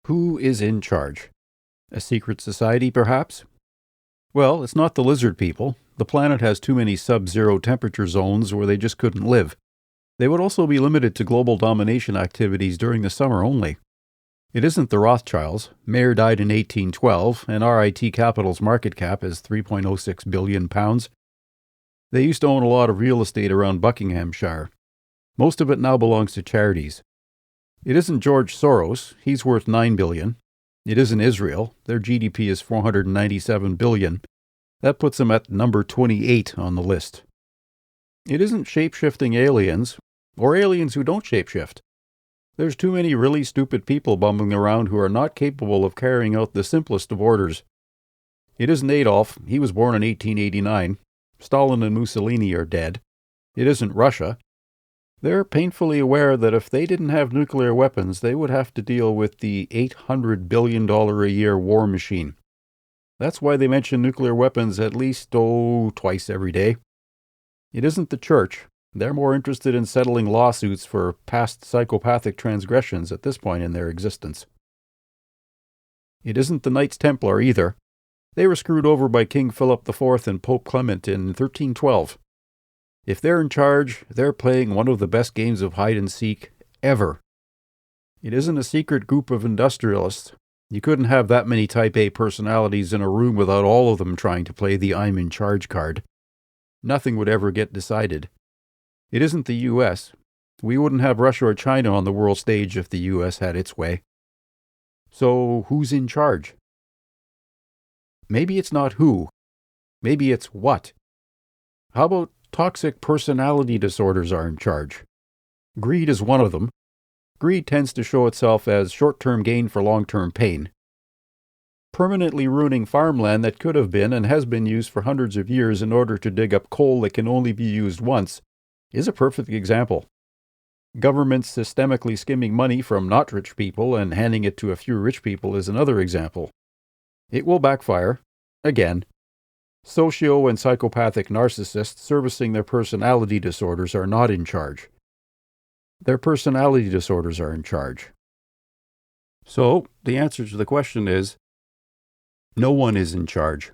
Who is in charge? A secret society, perhaps? Well, it's not the lizard people. The planet has too many sub-zero temperature zones where they just couldn't live. They would also be limited to global domination activities during the summer only. It isn't the Rothschilds. Mayer died in 1812, and RIT Capital's market cap is £3.06 billion. They used to own a lot of real estate around Buckinghamshire. Most of it now belongs to charities. It isn't George Soros. He's worth $9 billion. It isn't Israel. Their GDP is $497 billion. That puts them at number 28 on the list. It isn't shape-shifting aliens, or aliens who don't shape-shift. There's too many really stupid people bumbling around who are not capable of carrying out the simplest of orders. It isn't Adolf. He was born in 1889. Stalin and Mussolini are dead. It isn't Russia. They're painfully aware that if they didn't have nuclear weapons, they would have to deal with the $800 billion a year war machine. That's why they mention nuclear weapons at least, twice every day. It isn't the church. They're more interested in settling lawsuits for past psychopathic transgressions at this point in their existence. It isn't the Knights Templar either. They were screwed over by King Philip IV and Pope Clement in 1312. If they're in charge, they're playing one of the best games of hide-and-seek ever. It isn't a secret group of industrialists. You couldn't have that many Type A personalities in a room without all of them trying to play the I'm in charge card. Nothing would ever get decided. It isn't the U.S. We wouldn't have Russia or China on the world stage if the U.S. had its way. So who's in charge? Maybe it's not who. Maybe it's what. How about toxic personality disorders are in charge? Greed is one of them. Greed tends to show itself as short-term gain for long-term pain. Permanently ruining farmland that could have been and has been used for hundreds of years in order to dig up coal that can only be used once is a perfect example. Governments systemically skimming money from not rich people and handing it to a few rich people is another example. It will backfire. Again. Socio- and psychopathic narcissists servicing their personality disorders are not in charge. Their personality disorders are in charge. So, the answer to the question is, no one is in charge.